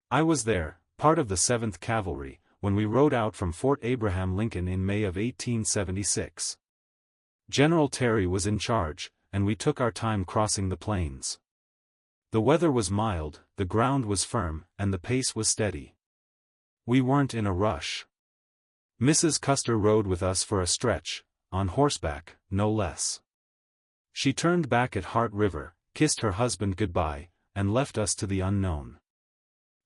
I was there, part of the 7th Cavalry, when we rode out from Fort Abraham Lincoln in May of 1876. General Terry was in charge, and we took our time crossing the plains. The weather was mild, the ground was firm, and the pace was steady. We weren't in a rush. Mrs. Custer rode with us for a stretch, on horseback, no less. She turned back at Heart River, kissed her husband goodbye, and left us to the unknown.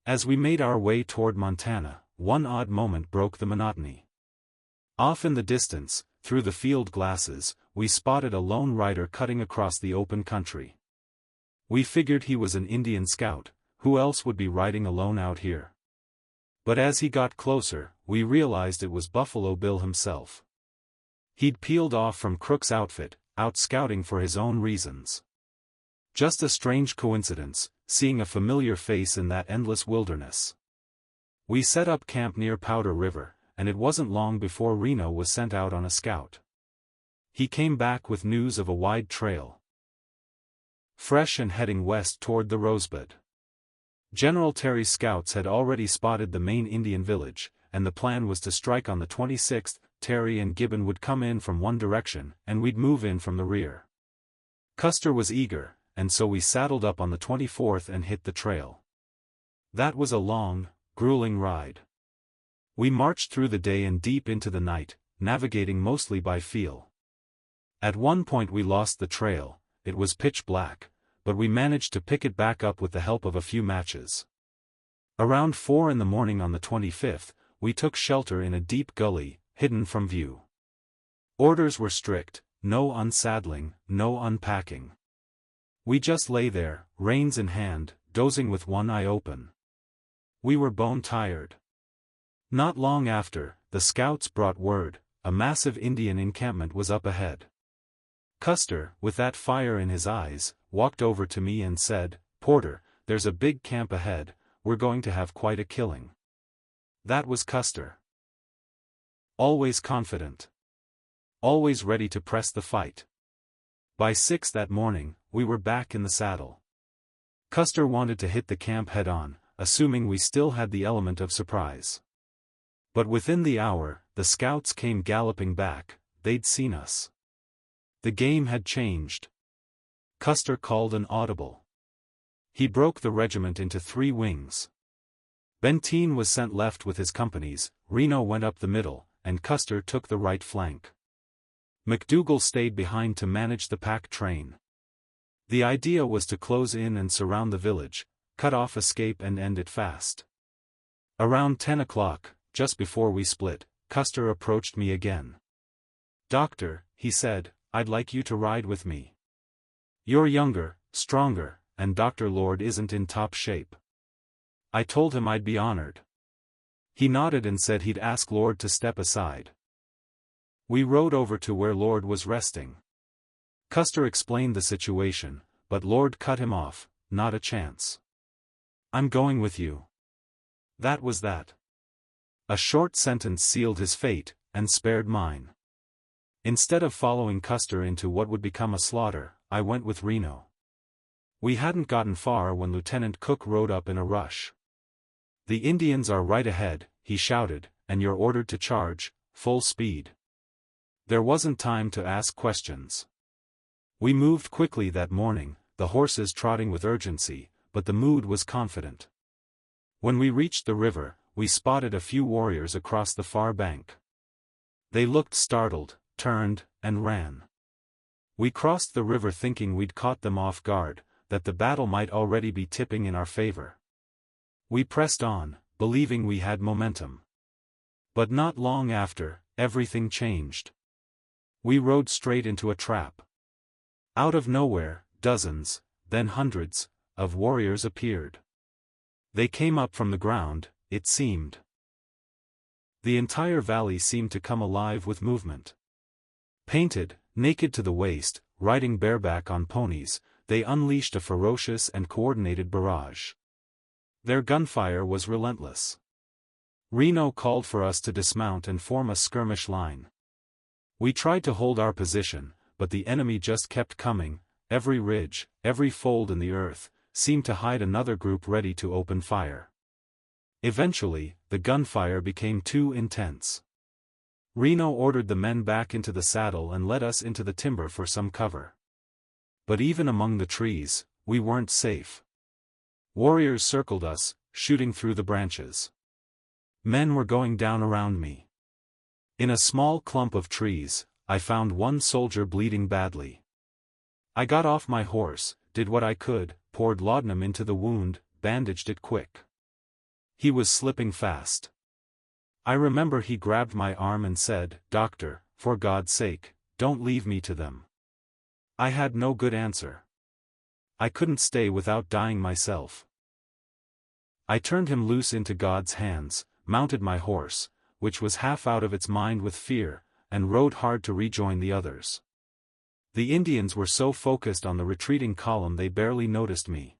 As we made our way toward Montana, one odd moment broke the monotony. Off in the distance, through the field glasses, we spotted a lone rider cutting across the open country. We figured he was an Indian scout, who else would be riding alone out here? But as he got closer, we realized it was Buffalo Bill himself. He'd peeled off from Crook's outfit, out scouting for his own reasons. Just a strange coincidence, seeing a familiar face in that endless wilderness. We set up camp near Powder River, and it wasn't long before Reno was sent out on a scout. He came back with news of a wide trail, fresh and heading west toward the Rosebud. General Terry's scouts had already spotted the main Indian village, and the plan was to strike on the 26th. Terry and Gibbon would come in from one direction, and we'd move in from the rear. Custer was eager, and so we saddled up on the 24th and hit the trail. That was a long, grueling ride. We marched through the day and deep into the night, navigating mostly by feel. At one point we lost the trail, it was pitch black, but we managed to pick it back up with the help of a few matches. Around 4 in the morning on the 25th, we took shelter in a deep gully, hidden from view. Orders were strict, no unsaddling, no unpacking. We just lay there, reins in hand, dozing with one eye open. We were bone-tired. Not long after, the scouts brought word, a massive Indian encampment was up ahead. Custer, with that fire in his eyes, walked over to me and said, "Porter, there's a big camp ahead, we're going to have quite a killing." That was Custer. Always confident. Always ready to press the fight. By 6 that morning, we were back in the saddle. Custer wanted to hit the camp head-on, assuming we still had the element of surprise. But within the hour, the scouts came galloping back, they'd seen us. The game had changed. Custer called an audible. He broke the regiment into 3 wings. Benteen was sent left with his companies, Reno went up the middle, and Custer took the right flank. McDougal stayed behind to manage the pack train. The idea was to close in and surround the village, cut off escape and end it fast. Around 10 o'clock, just before we split, Custer approached me again. "Doctor," he said, "I'd like you to ride with me. You're younger, stronger, and Dr. Lord isn't in top shape." I told him I'd be honored. He nodded and said he'd ask Lord to step aside. We rode over to where Lord was resting. Custer explained the situation, but Lord cut him off, "Not a chance. I'm going with you." That was that. A short sentence sealed his fate, and spared mine. Instead of following Custer into what would become a slaughter, I went with Reno. We hadn't gotten far when Lieutenant Cook rode up in a rush. "The Indians are right ahead," he shouted, "and you're ordered to charge, full speed." There wasn't time to ask questions. We moved quickly that morning, the horses trotting with urgency, but the mood was confident. When we reached the river, we spotted a few warriors across the far bank. They looked startled, turned, and ran. We crossed the river thinking we'd caught them off guard, that the battle might already be tipping in our favor. We pressed on, believing we had momentum. But not long after, everything changed. We rode straight into a trap. Out of nowhere, dozens, then hundreds, of warriors appeared. They came up from the ground, it seemed. The entire valley seemed to come alive with movement. Painted, naked to the waist, riding bareback on ponies, they unleashed a ferocious and coordinated barrage. Their gunfire was relentless. Reno called for us to dismount and form a skirmish line. We tried to hold our position, but the enemy just kept coming. Every ridge, every fold in the earth, seemed to hide another group ready to open fire. Eventually, the gunfire became too intense. Reno ordered the men back into the saddle and led us into the timber for some cover. But even among the trees, we weren't safe. Warriors circled us, shooting through the branches. Men were going down around me. In a small clump of trees, I found one soldier bleeding badly. I got off my horse, did what I could, poured laudanum into the wound, bandaged it quick. He was slipping fast. I remember he grabbed my arm and said, "Doctor, for God's sake, don't leave me to them." I had no good answer. I couldn't stay without dying myself. I turned him loose into God's hands, mounted my horse, which was half out of its mind with fear, and rode hard to rejoin the others. The Indians were so focused on the retreating column they barely noticed me.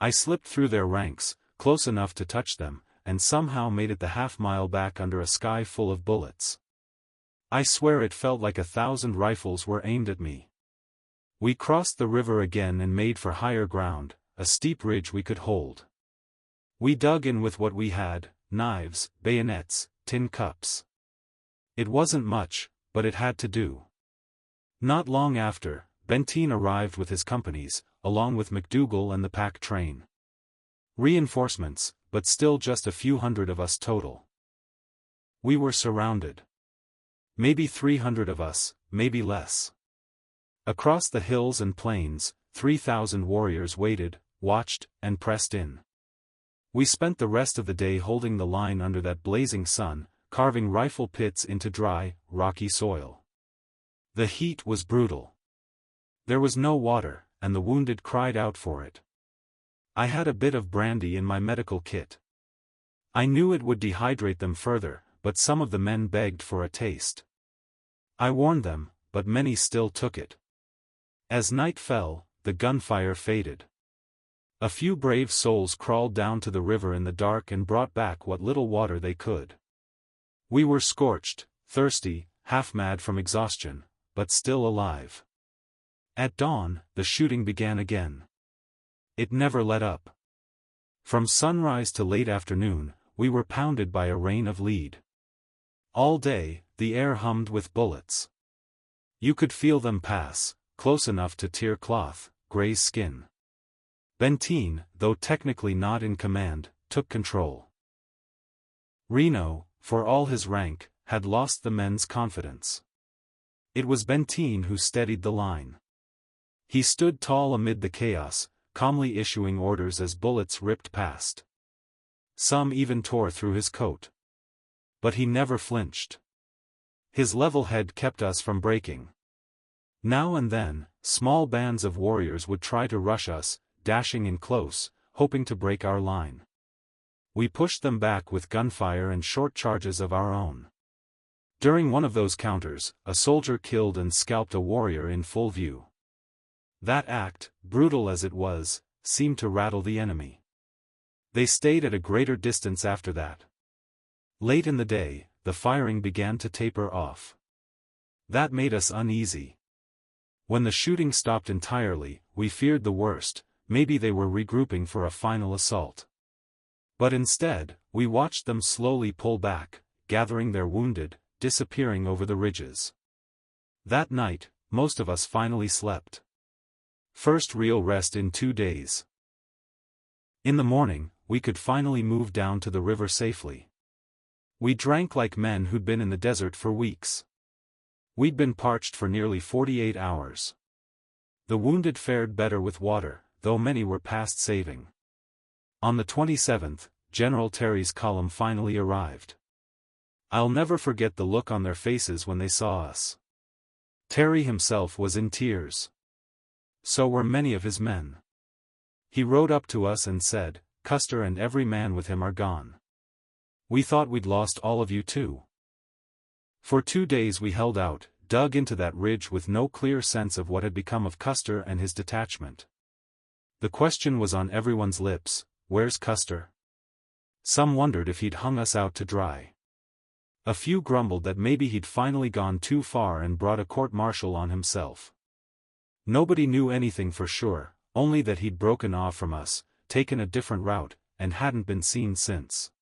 I slipped through their ranks, close enough to touch them, and somehow made it the half-mile back under a sky full of bullets. I swear it felt like 1,000 rifles were aimed at me. We crossed the river again and made for higher ground, a steep ridge we could hold. We dug in with what we had: knives, bayonets, tin cups. It wasn't much, but it had to do. Not long after, Benteen arrived with his companies, along with McDougal and the pack train. Reinforcements, but still just a few hundred of us total. We were surrounded. Maybe 300 of us, maybe less. Across the hills and plains, 3,000 warriors waited, watched, and pressed in. We spent the rest of the day holding the line under that blazing sun, carving rifle pits into dry, rocky soil. The heat was brutal. There was no water, and the wounded cried out for it. I had a bit of brandy in my medical kit. I knew it would dehydrate them further, but some of the men begged for a taste. I warned them, but many still took it. As night fell, the gunfire faded. A few brave souls crawled down to the river in the dark and brought back what little water they could. We were scorched, thirsty, half-mad from exhaustion, but still alive. At dawn, the shooting began again. It never let up. From sunrise to late afternoon, we were pounded by a rain of lead. All day, the air hummed with bullets. You could feel them pass, close enough to tear cloth, graze skin. Benteen, though technically not in command, took control. Reno, for all his rank, had lost the men's confidence. It was Benteen who steadied the line. He stood tall amid the chaos, calmly issuing orders as bullets ripped past. Some even tore through his coat. But he never flinched. His level head kept us from breaking. Now and then, small bands of warriors would try to rush us, dashing in close, hoping to break our line. We pushed them back with gunfire and short charges of our own. During one of those counters, a soldier killed and scalped a warrior in full view. That act, brutal as it was, seemed to rattle the enemy. They stayed at a greater distance after that. Late in the day, the firing began to taper off. That made us uneasy. When the shooting stopped entirely, we feared the worst, maybe they were regrouping for a final assault. But instead, we watched them slowly pull back, gathering their wounded, disappearing over the ridges. That night, most of us finally slept. First real rest in 2 days. In the morning, we could finally move down to the river safely. We drank like men who'd been in the desert for weeks. We'd been parched for nearly 48 hours. The wounded fared better with water, though many were past saving. On the 27th, General Terry's column finally arrived. I'll never forget the look on their faces when they saw us. Terry himself was in tears. So were many of his men. He rode up to us and said, "Custer and every man with him are gone. We thought we'd lost all of you too." For 2 days we held out, dug into that ridge with no clear sense of what had become of Custer and his detachment. The question was on everyone's lips, "Where's Custer?" Some wondered if he'd hung us out to dry. A few grumbled that maybe he'd finally gone too far and brought a court-martial on himself. Nobody knew anything for sure, only that he'd broken off from us, taken a different route, and hadn't been seen since.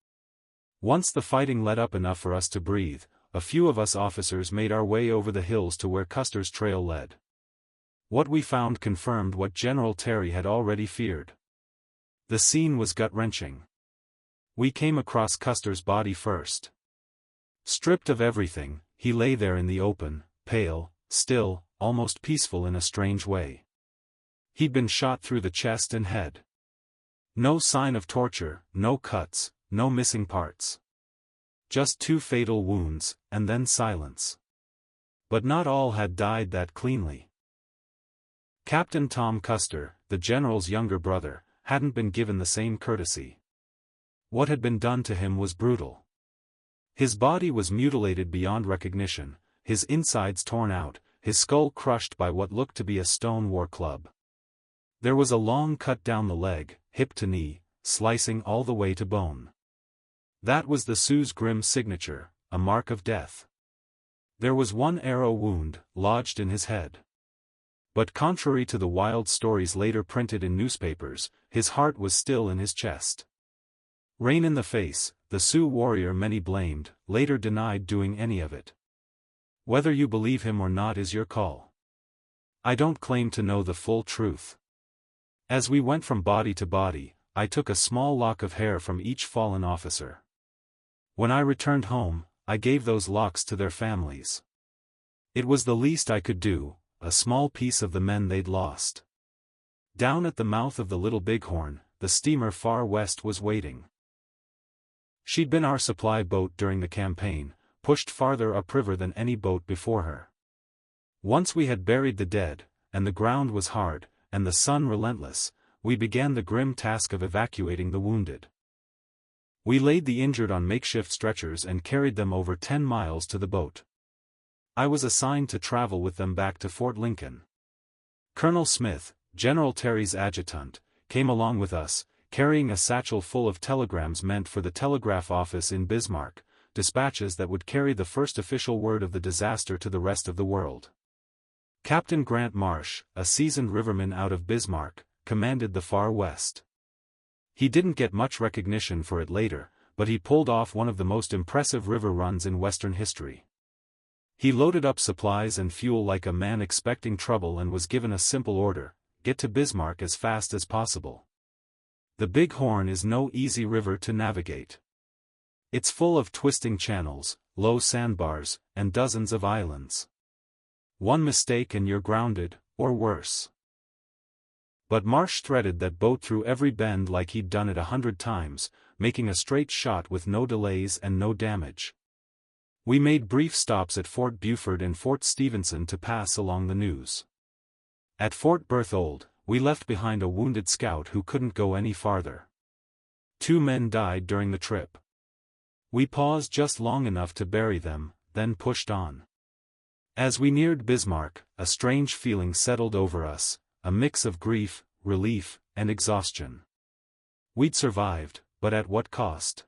Once the fighting let up enough for us to breathe, a few of us officers made our way over the hills to where Custer's trail led. What we found confirmed what General Terry had already feared. The scene was gut-wrenching. We came across Custer's body first. Stripped of everything, he lay there in the open, pale, still, almost peaceful in a strange way. He'd been shot through the chest and head. No sign of torture, no cuts, no missing parts. Just 2 fatal wounds, and then silence. But not all had died that cleanly. Captain Tom Custer, the general's younger brother, hadn't been given the same courtesy. What had been done to him was brutal. His body was mutilated beyond recognition, his insides torn out, his skull crushed by what looked to be a stone war club. There was a long cut down the leg, hip to knee, slicing all the way to bone. That was the Sioux's grim signature, a mark of death. There was 1 arrow wound, lodged in his head. But contrary to the wild stories later printed in newspapers, his heart was still in his chest. Rain in the face, the Sioux warrior many blamed, later denied doing any of it. Whether you believe him or not is your call. I don't claim to know the full truth. As we went from body to body, I took a small lock of hair from each fallen officer. When I returned home, I gave those locks to their families. It was the least I could do, a small piece of the men they'd lost. Down at the mouth of the Little Bighorn, the steamer Far West was waiting. She'd been our supply boat during the campaign, pushed farther upriver than any boat before her. Once we had buried the dead, and the ground was hard, and the sun relentless, we began the grim task of evacuating the wounded. We laid the injured on makeshift stretchers and carried them over 10 miles to the boat. I was assigned to travel with them back to Fort Lincoln. Colonel Smith, General Terry's adjutant, came along with us, carrying a satchel full of telegrams meant for the telegraph office in Bismarck, dispatches that would carry the first official word of the disaster to the rest of the world. Captain Grant Marsh, a seasoned riverman out of Bismarck, commanded the Far West. He didn't get much recognition for it later, but he pulled off one of the most impressive river runs in Western history. He loaded up supplies and fuel like a man expecting trouble and was given a simple order: get to Bismarck as fast as possible. The Bighorn is no easy river to navigate. It's full of twisting channels, low sandbars, and dozens of islands. One mistake and you're grounded, or worse. But Marsh threaded that boat through every bend like he'd done it 100 times, making a straight shot with no delays and no damage. We made brief stops at Fort Buford and Fort Stephenson to pass along the news. At Fort Berthold, we left behind a wounded scout who couldn't go any farther. 2 men died during the trip. We paused just long enough to bury them, then pushed on. As we neared Bismarck, a strange feeling settled over us, a mix of grief, relief, and exhaustion. We'd survived, but at what cost?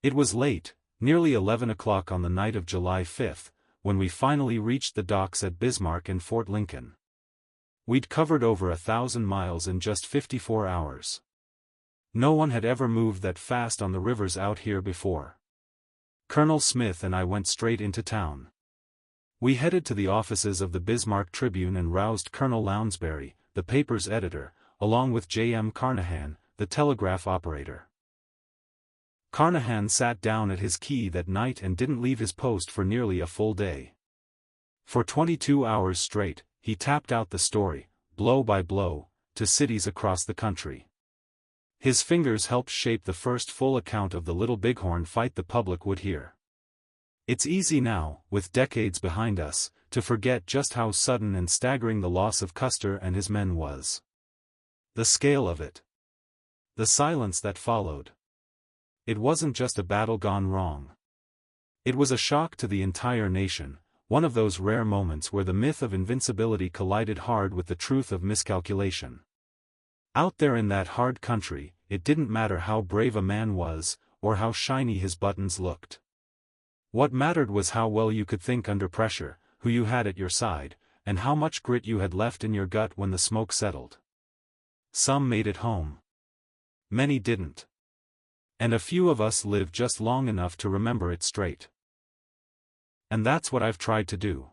It was late, nearly 11 o'clock on the night of July 5, when we finally reached the docks at Bismarck and Fort Lincoln. We'd covered over 1,000 miles in just 54 hours. No one had ever moved that fast on the rivers out here before. Colonel Smith and I went straight into town. We headed to the offices of the Bismarck Tribune and roused Colonel Lounsbury, the paper's editor, along with J.M. Carnahan, the telegraph operator. Carnahan sat down at his key that night and didn't leave his post for nearly a full day. For 22 hours straight, he tapped out the story, blow by blow, to cities across the country. His fingers helped shape the first full account of the Little Bighorn fight the public would hear. It's easy now, with decades behind us, to forget just how sudden and staggering the loss of Custer and his men was. The scale of it. The silence that followed. It wasn't just a battle gone wrong. It was a shock to the entire nation, one of those rare moments where the myth of invincibility collided hard with the truth of miscalculation. Out there in that hard country, it didn't matter how brave a man was, or how shiny his buttons looked. What mattered was how well you could think under pressure, who you had at your side, and how much grit you had left in your gut when the smoke settled. Some made it home. Many didn't. And a few of us live just long enough to remember it straight. And that's what I've tried to do.